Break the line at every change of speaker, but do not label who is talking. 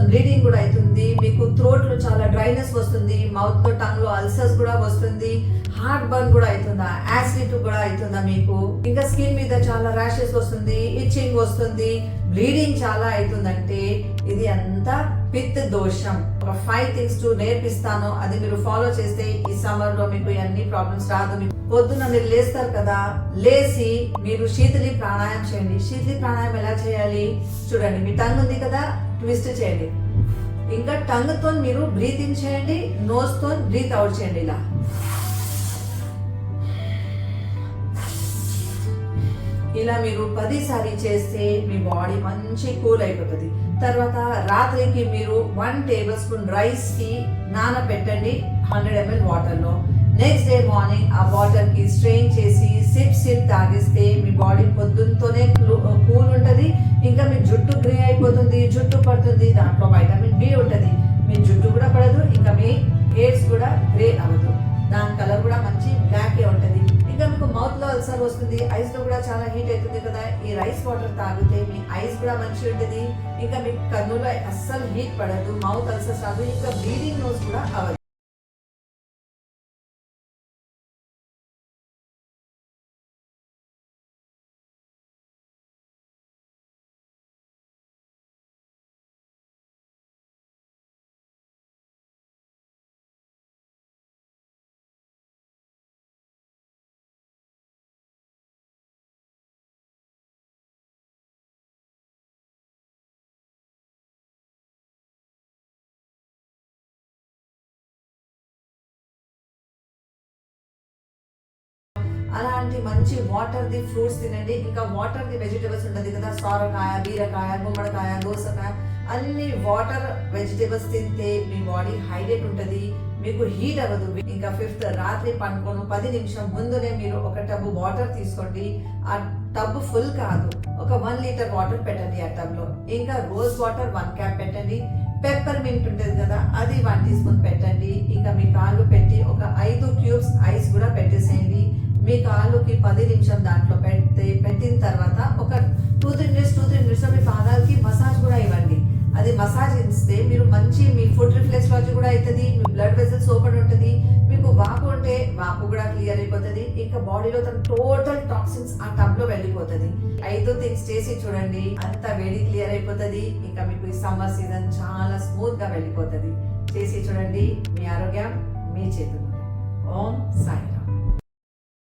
Bleeding కూడా అవుతుంది, మీకు థ్రోట్ లో చాలా డ్రైనెస్ వస్తుంది, మౌత్ లో టంగ్ లో అల్సర్స్ కూడా వస్తుంది, హార్ట్ బర్న్ కూడా అవుతుందా, యాసిడ్ కూడా అవుతుందా మీకు, ఇంకా స్కిన్ మీద చాలా ర్యాషెస్ వస్తుంది, ఇచ్చింగ్ వస్తుంది, బ్లీడింగ్ చాలా అవుతుందంటే ఇది అంతా పిత్ దోషం. ఒక 5 థింగ్స్ నేర్పిస్తాను, అది మీరు ఫాలో చేస్తే ఈ సమ్మర్ లో మీకు అన్ని ప్రాబ్లమ్స్ రాదు. పొద్దున మీరు లేస్తారు కదా, లేచి మీరు శీతలి ప్రాణాయామం చేయండి. శీతలి ప్రాణాయామం ఎలా చేయాలి చూడండి. మీ టంగ్ ఉంది కదా, ట్విస్ట్ చేయండి. ఇంకా టంగ్ తో మీరు బ్రీత్ ఇన్ చేయండి, నోస్ తో బ్రీత్ అవుట్ చేయండి. ఇలా మీరు 10 సార్లు చేస్తే మీ బాడీ మంచి కూల్ అయిపోతుంది. తర్వాత రాత్రికి మీరు 1 టేబుల్ స్పూన్ రైస్ కి నానబెట్టండి 100 ml వాటర్ లో. నెక్స్ట్ డే మార్నింగ్ ఆ వాటర్ కి స్ట్రెయిన్ చేసి సిప్ తాగిస్తే మీ బాడీ పొద్దున్నతోనే కూల్ ఉంటది. ఇంకా మీ జుట్టు గ్రే అయిపోతుంది, జుట్టు పడుతుంది, దాంట్లో వైటమిన్ బి ఉంటది. మీ జుట్టు కూడా పడదు, ఇంకా మీ హెయిర్స్ కూడా గ్రే అవ్వదు, దాని కలర్ కూడా మంచి బ్లాక్ ఉంటది. ఇంకా మీకు మౌత్ లో అల్సర్ వస్తుంది, ఐస్ లో కూడా చాలా హీట్ అవుతుంది కదా, ఈ రైస్ వాటర్ తాగితే మీ ఐస్ కూడా మంచి ఉంటుంది. ఇంకా మీకు కన్నులో అస్సలు హీట్ పడదు, మౌత్ అల్సర్స్ రాదు, ఇంకా బ్లీడింగ్ నోస్ కూడా అవ్వదు. అలాంటి మంచి వాటర్ ది ఫ్రూట్స్ తినండి. ఇంకా వాటర్ ది వెజిటేబుల్స్ ఉంటుంది కదా, సొరకాయ, బీరకాయ, గుమ్మడికాయ, దోసకాయ, అన్ని వాటర్ వెజిటేబుల్స్ తింటే మీ బాడీ హైడ్రేట్ ఉంటుంది, మీకు హీట్ అవ్వదు. ఇంకా 5th రాత్రి పండుకోను 10 నిమిషం ముందునే మీరు ఒక టబ్ వాటర్ తీసుకోండి. ఆ టబ్ ఫుల్ కాదు, ఒక 1 లీటర్ వాటర్ పెట్టండి ఆ టబ్ లో. ఇంకా రోజ్ వాటర్ 1 క్యాప్ పెట్టండి. పెప్పర్ మింట్ ఉంటుంది కదా, అది 1 టీ స్పూన్ పెట్టండి. ఇంకా మీ కాళ్ళు పెట్టి ఒక 5 క్యూబ్స్ ఐస్ కూడా పెట్టేసేయండి. మీ కాళ్ళకి 10 నిమిషం దాంట్లో పెట్టిన తర్వాత ఒక 2-3 మినిట్స్ మీ పాదాలకి మసాజ్ కూడా ఇవ్వండి. అది మసాజ్ ఇస్తే మీరు మంచి మీ ఫుడ్ రిఫ్లెక్సాలజీ కూడా అవుతుంది, మీ బ్లడ్ వెసల్స్ ఓపెన్ ఉంటుంది, మీకు వాపు ఉంటే వాపు కూడా క్లియర్ అయిపోతుంది. ఇంకా బాడీలో తన టోటల్ టాక్సిన్స్ ఆ టబ్ లో వెళ్ళిపోతుంది. 5 థింగ్స్ చేసి చూడండి, అంత వేడి క్లియర్ అయిపోతుంది. ఇంకా మీకు ఈ సమ్మర్ సీజన్ చాలా స్మూత్ గా వెళ్ళిపోతుంది. చేసి చూడండి, మీ ఆరోగ్యం మీ చేతుల్లో. ఓం సాయి.